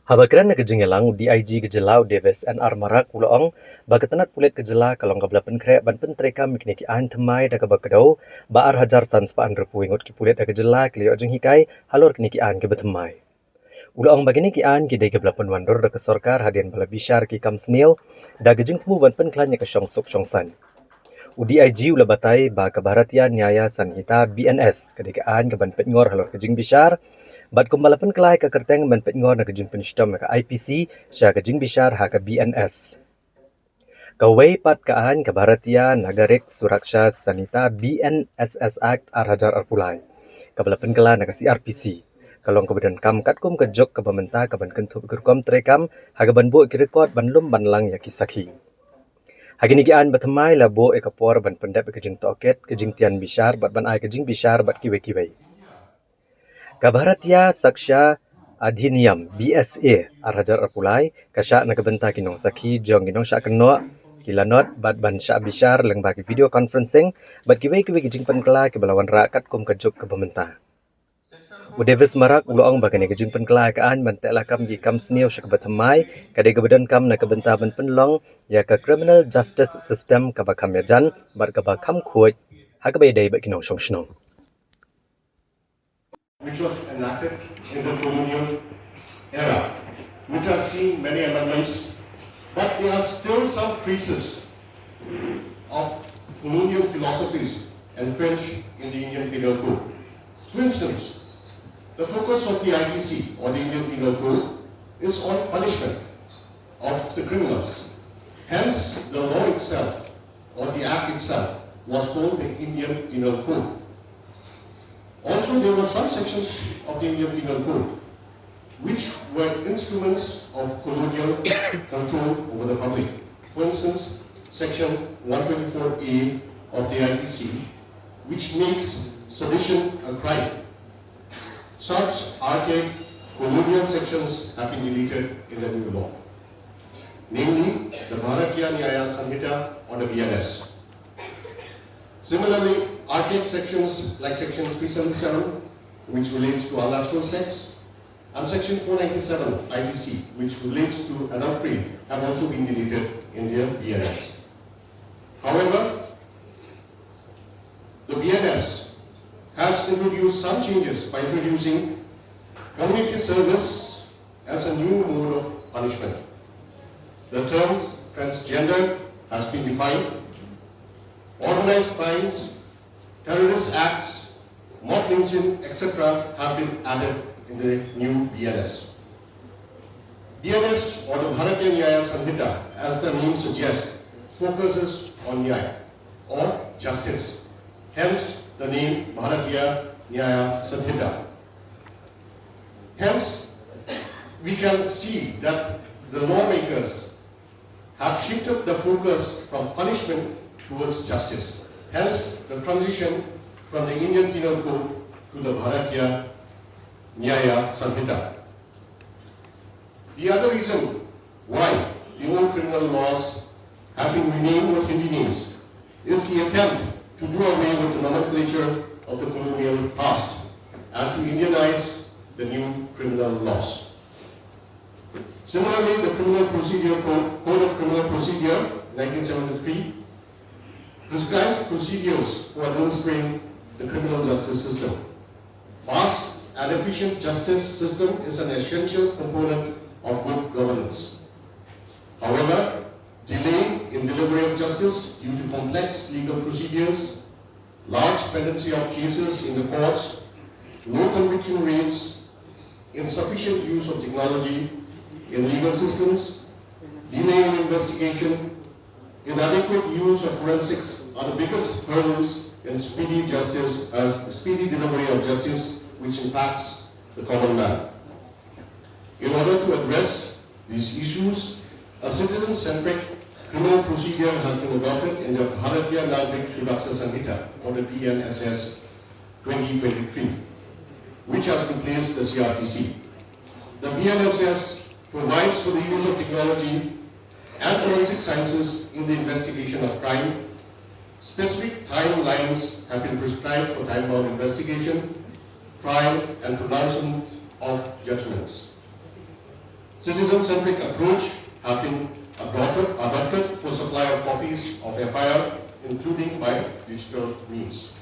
Habakran na kajingelang DIG kejelau Davis NR Marak uloong bagatanat pulit kejela kalong kabelapan krek ban pentreka mikniki an themai da kabakadau baar hajar sans paan repuingot ki pulit da kejela kliyo jing hikai halor kniki an ke bethemai. Uloong bagini ki an ki de kabelapan wandor da kesorkar hadian bala bishar ki kam snil da gejing temu ban penklanya ke syongsuk syongsan. UDIG ula batai ba Bharatiya Nyaya Sanhita BNS kedekaan ke ban petngor halor kejing bishar bat kumbalapan kelai ke kerteng ban petngor na kejing penstom ke IPC sya kejing bishar ha ke BNS. Kawai pat kaan ke Bharatiya Nagarik Suraksha Sanhita BNSS Act Hajar Arpulai. Kabalapan kela na ke CRPC. Kalong kemudian kam katkum ke jok ke pemerintah ke ban kentup kerkom trekam ha ke ban bu ke rekod ban lum ban lang ya kisaki. Hagini gian batamai labo ekapor ban pendap kejing toket kejing tian bishar bat ban ai kejing bishar bat kiwe. Kabharatiya Saksha Adhiniyam BSA Hajar Arpulai kasya nakabenta kinong saki jong kinong sya keno kilanot bat ban sya bishar leng bagi video conferencing bat kiwe kejing penkela ke balawan rakat kum kejuk ke pemerintah. Davis Marak uloong bagani kejing penkela kaan ban teklakam di kam sniu sya kebatamai kadai kebedan kam nakabenta ban penlong ya ke criminal justice system kabakam yajan bat kabakam kuat hakabai bat kinong syong. Which was enacted in the colonial era, which has seen many amendments, but there are still some traces of colonial philosophies entrenched in the Indian Penal Code. For instance, the focus of the IPC or the Indian Penal Code is on punishment of the criminals. Hence, the law itself or the act itself was called the Indian Penal Code. Also, there were some sections of the Indian Penal Code which were instruments of colonial control over the public. For instance, Section 124A of the IPC, which makes sedition a crime. Such archaic colonial sections have been deleted in the new law, namely the Bharatiya Nyaya Sanhita or the BNS. Similarly, archaic sections like Section 377, which relates to unnatural sex, and Section 497 IPC, which relates to adultery, have also been deleted in the BNS. However, the BNS has introduced some changes by introducing community service as a new mode of punishment. The term transgender has been defined. Organized crimes, terrorist acts, mob lynching, etc. have been added in the new BNS. BNS or the Bharatiya Nyaya Sanhita, as the name suggests, focuses on Nyaya or justice. Hence the name Bharatiya Nyaya Sanhita. Hence, we can see that the lawmakers have shifted the focus from punishment towards justice. Hence, the transition from the Indian Penal Code to the Bharatiya Nyaya Sanhita. The other reason why the old criminal laws have been renamed with Hindi names is the attempt to do away with the nomenclature of the colonial past and to Indianize the new criminal laws. Similarly, the Criminal Procedure Code of Criminal Procedure 1973 prescribes procedures for administering the criminal justice system. Fast and efficient justice system is an essential component of good governance. However, delay in delivery of justice due to complex legal procedures, large pendency of cases in the courts, low conviction rates, insufficient use of technology in legal systems, delay in investigation, inadequate use of forensics are the biggest hurdles in speedy delivery of justice, which impacts the common man. In order to address these issues, a citizen-centric criminal procedure has been adopted in the Bharatiya Nagarik Suraksha Sanhita, or the BNSS 2023, which has replaced the CRPC. The BNSS provides for the use of technology and forensic sciences in the investigation of crime. Specific timelines have been prescribed for time-bound investigation, trial, and pronouncement of judgments. citizen-centric approach have been adopted for supply of copies of FIR, including by digital means.